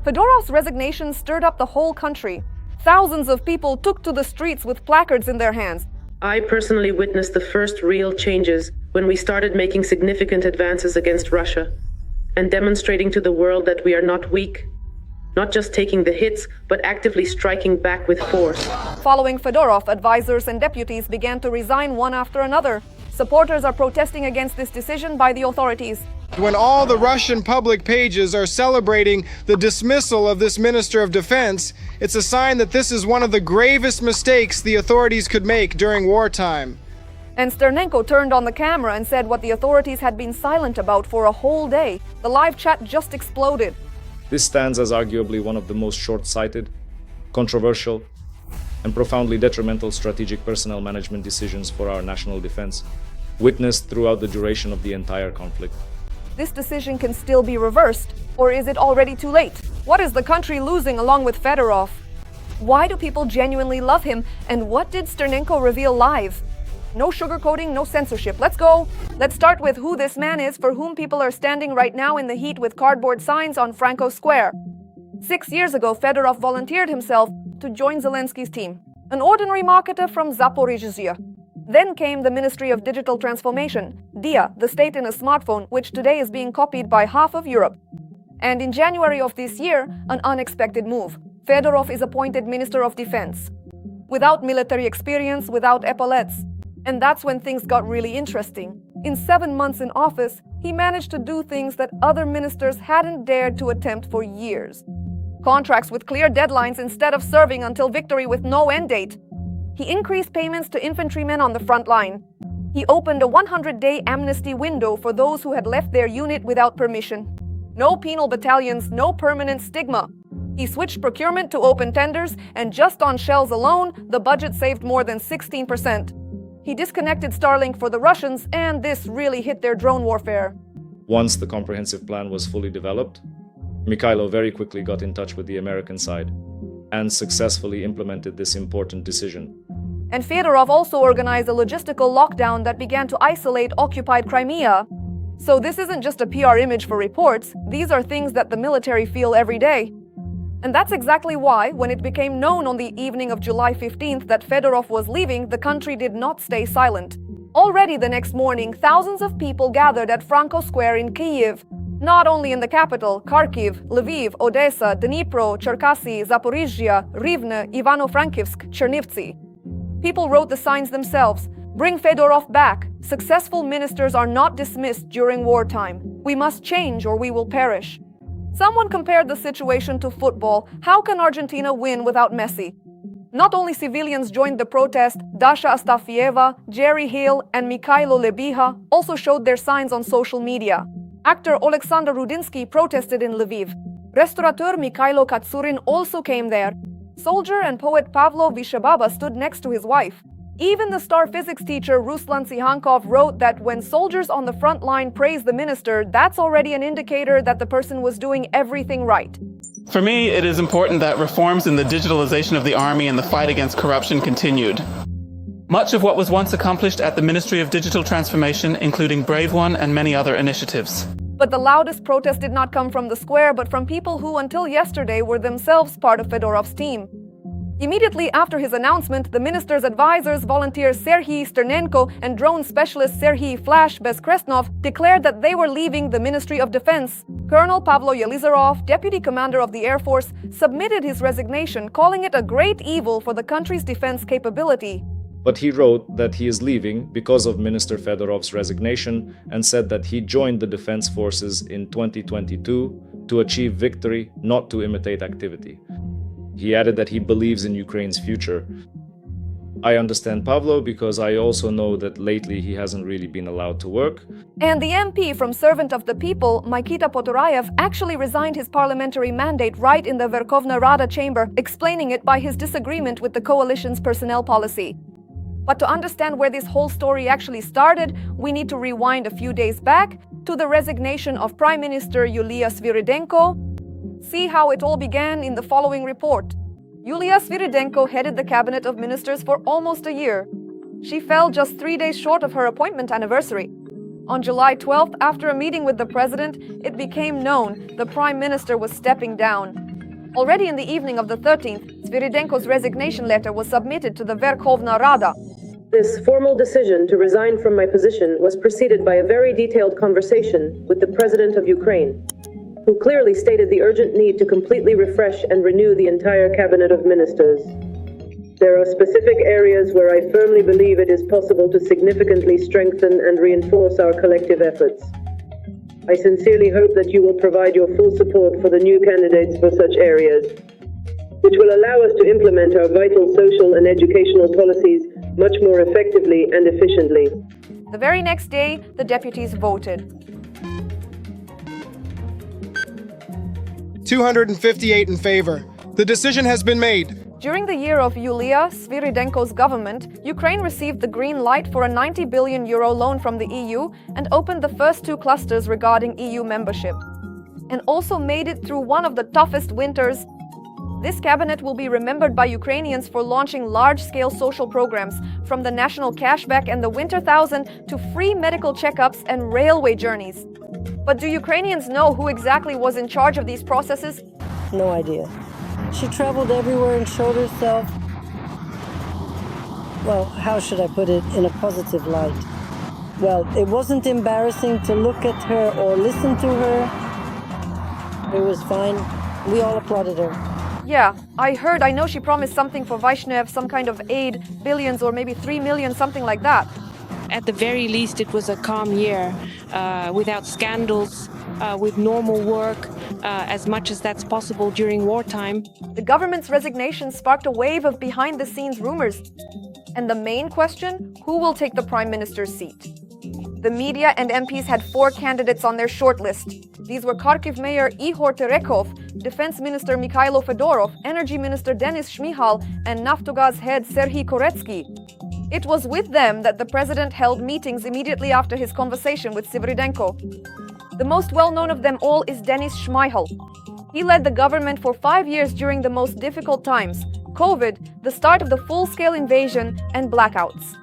Fedorov's resignation stirred up the whole country. Thousands of people took to the streets with placards in their hands. I personally witnessed the first real changes when we started making significant advances against Russia and demonstrating to the world that we are not weak, not just taking the hits, but actively striking back with force. Following Fedorov, advisors and deputies began to resign one after another. Supporters are protesting against this decision by the authorities. When all the Russian public pages are celebrating the dismissal of this Minister of Defense, it's a sign that this is one of the gravest mistakes the authorities could make during wartime. And Sternenko turned on the camera and said what the authorities had been silent about for a whole day. The live chat just exploded. This stands as arguably one of the most short-sighted, controversial, and profoundly detrimental strategic personnel management decisions for our national defense, witnessed throughout the duration of the entire conflict. This decision can still be reversed, or is it already too late? What is the country losing along with Fedorov? Why do people genuinely love him, and what did Sternenko reveal live? No sugarcoating, no censorship. Let's go. Let's start with who this man is for whom people are standing right now in the heat with cardboard signs on Franco Square. 6 years ago, Fedorov volunteered himself to join Zelensky's team, an ordinary marketer from Zaporizhzhia. Then came the Ministry of Digital Transformation, DIA, the state in a smartphone, which today is being copied by half of Europe. And in January of this year, an unexpected move. Fedorov is appointed Minister of Defense, without military experience, without epaulets. And that's when things got really interesting. In 7 months in office, he managed to do things that other ministers hadn't dared to attempt for years. Contracts with clear deadlines instead of serving until victory with no end date. He increased payments to infantrymen on the front line. He opened a 100-day amnesty window for those who had left their unit without permission. No penal battalions, no permanent stigma. He switched procurement to open tenders, and just on shells alone, the budget saved more than 16%. He disconnected Starlink for the Russians, and this really hit their drone warfare. Once the comprehensive plan was fully developed, Mikhailo very quickly got in touch with the American side and successfully implemented this important decision. And Fedorov also organized a logistical lockdown that began to isolate occupied Crimea. So this isn't just a PR image for reports, these are things that the military feel every day. And that's exactly why, when it became known on the evening of July 15th that Fedorov was leaving, the country did not stay silent. Already the next morning, thousands of people gathered at Franco Square in Kyiv. Not only in the capital, Kharkiv, Lviv, Odesa, Dnipro, Cherkasy, Zaporizhzhia, Rivne, Ivano-Frankivsk, Chernivtsi. People wrote the signs themselves. Bring Fedorov back. Successful ministers are not dismissed during wartime. We must change or we will perish. Someone compared the situation to football. How can Argentina win without Messi? Not only civilians joined the protest, Dasha Astafieva, Jerry Hill, and Mikhailo Lebiha also showed their signs on social media. Actor Alexander Rudinsky protested in Lviv. Restaurateur Mikhailo Katsurin also came there. Soldier and poet Pavlo Vishebaba stood next to his wife. Even the star physics teacher Ruslan Tsihankov wrote that when soldiers on the front line praise the minister, that's already an indicator that the person was doing everything right. For me, it is important that reforms in the digitalization of the army and the fight against corruption continued. Much of what was once accomplished at the Ministry of Digital Transformation, including Brave One and many other initiatives. But the loudest protest did not come from the square, but from people who until yesterday were themselves part of Fedorov's team. Immediately after his announcement, the minister's advisors, volunteer Syrskyi Sternenko and drone specialist Serhiy Flash Bezkresnov declared that they were leaving the Ministry of Defense. Colonel Pavlo Yelizarov, deputy commander of the Air Force, submitted his resignation, calling it a great evil for the country's defense capability. But he wrote that he is leaving because of Minister Fedorov's resignation and said that he joined the defense forces in 2022 to achieve victory, not to imitate activity. He added that he believes in Ukraine's future. I understand Pavlo because I also know that lately he hasn't really been allowed to work. And the MP from Servant of the People, Mikita Potorayev, actually resigned his parliamentary mandate right in the Verkhovna Rada chamber, explaining it by his disagreement with the coalition's personnel policy. But to understand where this whole story actually started, we need to rewind a few days back to the resignation of Prime Minister Yulia Svyridenko. See how it all began in the following report. Yulia Svyridenko headed the cabinet of ministers for almost a year. She fell just 3 days short of her appointment anniversary. On July 12th, after a meeting with the president, it became known the prime minister was stepping down. Already in the evening of the 13th, Svyrydenko's resignation letter was submitted to the Verkhovna Rada. This formal decision to resign from my position was preceded by a very detailed conversation with the President of Ukraine, who clearly stated the urgent need to completely refresh and renew the entire cabinet of ministers. There are specific areas where I firmly believe it is possible to significantly strengthen and reinforce our collective efforts. I sincerely hope that you will provide your full support for the new candidates for such areas, which will allow us to implement our vital social and educational policies much more effectively and efficiently. The very next day, the deputies voted. 258 in favor. The decision has been made. During the year of Yulia Svyrydenko's government, Ukraine received the green light for a 90 billion euro loan from the EU and opened the first 2 clusters regarding EU membership, and also made it through one of the toughest winters. This cabinet will be remembered by Ukrainians for launching large-scale social programs, from the national cashback and the Winter 1000 to free medical checkups and railway journeys. But do Ukrainians know who exactly was in charge of these processes? No idea. She traveled everywhere and showed herself, well, how should I put it, in a positive light. Well, it wasn't embarrassing to look at her or listen to her. It was fine. We all applauded her. Yeah, I know she promised something for Vaishnev, some kind of aid, billions or maybe 3 million, something like that. At the very least, it was a calm year, without scandals, with normal work, as much as that's possible during wartime. The government's resignation sparked a wave of behind-the-scenes rumors. And the main question, who will take the prime minister's seat? The media and MPs had 4 candidates on their shortlist. These were Kharkiv Mayor Ihor Terekhov, Defense Minister Mikhailo Fedorov, Energy Minister Denis Shmihal, and Naftogaz head Syrskyi. It was with them that the president held meetings immediately after his conversation with Svyrydenko. The most well-known of them all is Denis Shmihal. He led the government for 5 years during the most difficult times: COVID, the start of the full-scale invasion, and blackouts.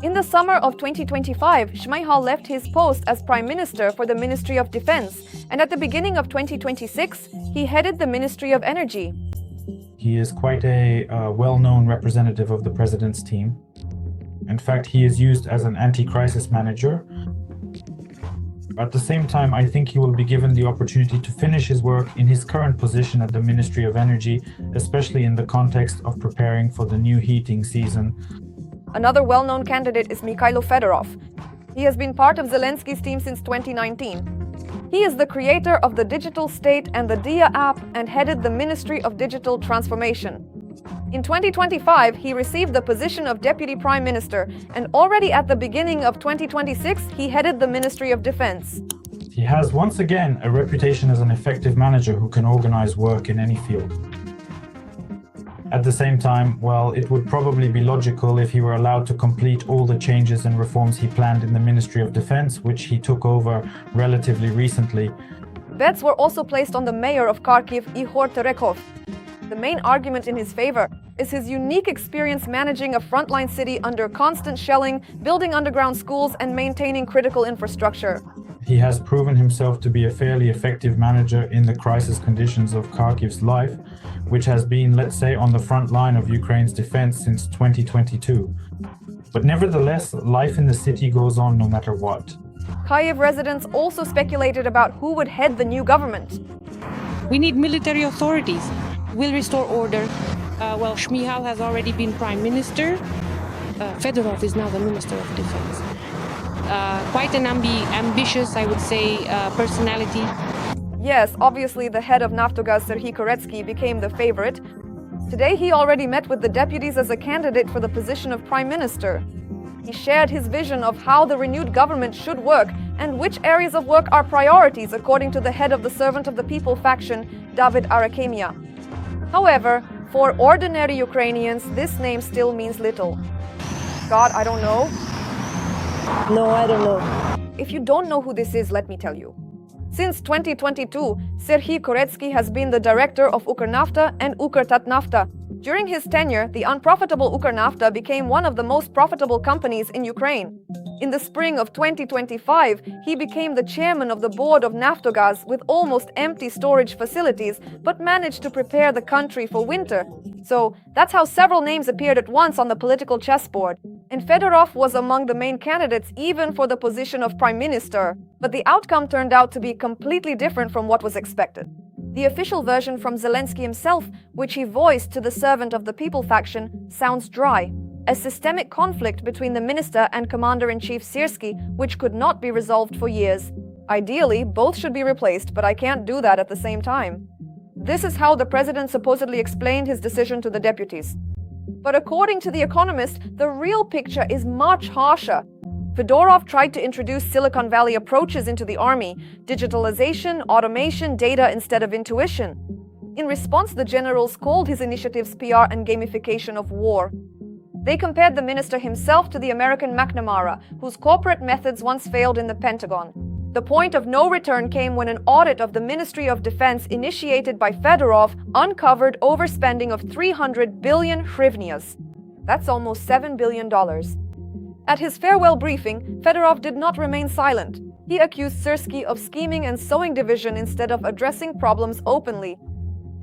In the summer of 2025, Shmihal left his post as Prime Minister for the Ministry of Defense, and at the beginning of 2026, he headed the Ministry of Energy. He is quite a well-known representative of the president's team. In fact, he is used as an anti-crisis manager. At the same time, I think he will be given the opportunity to finish his work in his current position at the Ministry of Energy, especially in the context of preparing for the new heating season. Another well-known candidate is Mikhailo Fedorov. He has been part of Zelensky's team since 2019. He is the creator of the Digital State and the DIA app and headed the Ministry of Digital Transformation. In 2025, he received the position of Deputy Prime Minister, and already at the beginning of 2026, he headed the Ministry of Defense. He has once again a reputation as an effective manager who can organize work in any field. At the same time, well, it would probably be logical if he were allowed to complete all the changes and reforms he planned in the Ministry of Defense, which he took over relatively recently. Bets were also placed on the mayor of Kharkiv, Ihor Terekhov. The main argument in his favor is his unique experience managing a frontline city under constant shelling, building underground schools, and maintaining critical infrastructure. He has proven himself to be a fairly effective manager in the crisis conditions of Kharkiv's life, which has been, let's say, on the front line of Ukraine's defense since 2022. But nevertheless, life in the city goes on no matter what. Kyiv residents also speculated about who would head the new government. We need military authorities. We'll restore order. Shmihal has already been Prime Minister. Fedorov is now the Minister of Defense. Quite an ambitious, I would say, personality. Yes, obviously the head of Naftogaz, Syrskyi, became the favorite. Today he already met with the deputies as a candidate for the position of Prime Minister. He shared his vision of how the renewed government should work and which areas of work are priorities, according to the head of the Servant of the People faction, David Arakemia. However, for ordinary Ukrainians, this name still means little. God, I don't know. No, I don't know. If you don't know who this is, let me tell you. Since 2022, Syrskyi has been the director of Ukernafta and Ukrtatnafta, During his tenure, the unprofitable Ukernafta became one of the most profitable companies in Ukraine. In the spring of 2025, he became the chairman of the board of Naftogaz with almost empty storage facilities, but managed to prepare the country for winter. So that's how several names appeared at once on the political chessboard. And Fedorov was among the main candidates even for the position of prime minister. But the outcome turned out to be completely different from what was expected. The official version from Zelensky himself, which he voiced to the servant of the people faction, sounds dry. A systemic conflict between the minister and commander-in-chief Syrskyi, which could not be resolved for years. Ideally, both should be replaced, but I can't do that at the same time. This is how the president supposedly explained his decision to the deputies. But according to The Economist, the real picture is much harsher. Fedorov tried to introduce Silicon Valley approaches into the army: digitalization, automation, data instead of intuition. In response, the generals called his initiatives PR and gamification of war. They compared the minister himself to the American McNamara, whose corporate methods once failed in the Pentagon. The point of no return came when an audit of the Ministry of Defense initiated by Fedorov uncovered overspending of 300 billion hryvnias. That's almost $7 billion. At his farewell briefing, Fedorov did not remain silent. He accused Syrskyi of scheming and sowing division instead of addressing problems openly.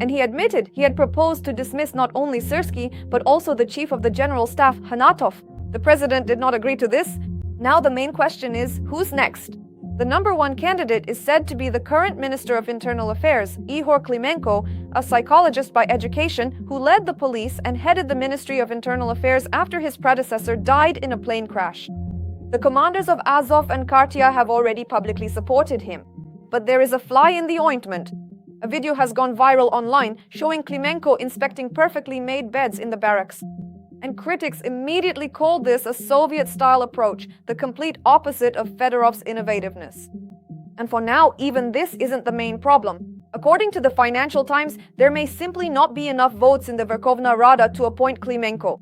And he admitted he had proposed to dismiss not only Syrskyi, but also the chief of the general staff, Hanatov. The president did not agree to this. Now the main question is, who's next? The number one candidate is said to be the current Minister of Internal Affairs, Ihor Klimenko, a psychologist by education who led the police and headed the Ministry of Internal Affairs after his predecessor died in a plane crash. The commanders of Azov and Kharkiv have already publicly supported him. But there is a fly in the ointment. A video has gone viral online showing Klimenko inspecting perfectly made beds in the barracks. And critics immediately called this a Soviet-style approach, the complete opposite of Fedorov's innovativeness. And for now, even this isn't the main problem. According to the Financial Times, there may simply not be enough votes in the Verkhovna Rada to appoint Klimenko.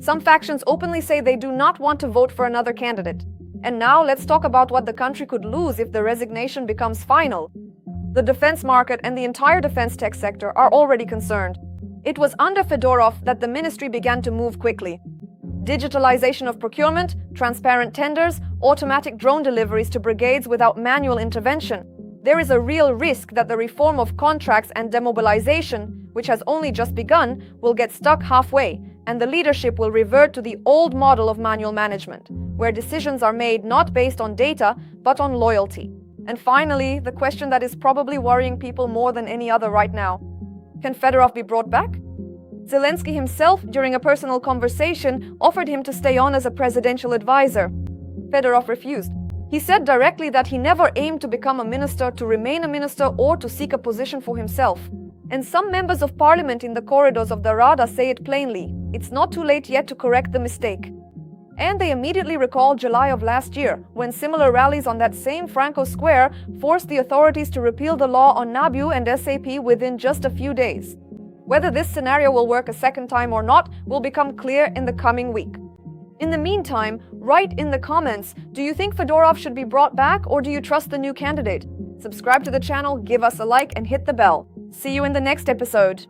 Some factions openly say they do not want to vote for another candidate. And now let's talk about what the country could lose if the resignation becomes final. The defense market and the entire defense tech sector are already concerned. It was under Fedorov that the ministry began to move quickly. Digitalization of procurement, transparent tenders, automatic drone deliveries to brigades without manual intervention. There is a real risk that the reform of contracts and demobilization, which has only just begun, will get stuck halfway, and the leadership will revert to the old model of manual management, where decisions are made not based on data, but on loyalty. And finally, the question that is probably worrying people more than any other right now. Can Fedorov be brought back? Zelensky himself, during a personal conversation, offered him to stay on as a presidential advisor. Fedorov refused. He said directly that he never aimed to become a minister, to remain a minister, or to seek a position for himself. And some members of parliament in the corridors of the Rada say it plainly. It's not too late yet to correct the mistake. And they immediately recall July of last year, when similar rallies on that same Franco Square forced the authorities to repeal the law on NABU and SAP within just a few days. Whether this scenario will work a second time or not will become clear in the coming week. In the meantime, write in the comments, do you think Fedorov should be brought back, or do you trust the new candidate? Subscribe to the channel, give us a like, and hit the bell. See you in the next episode.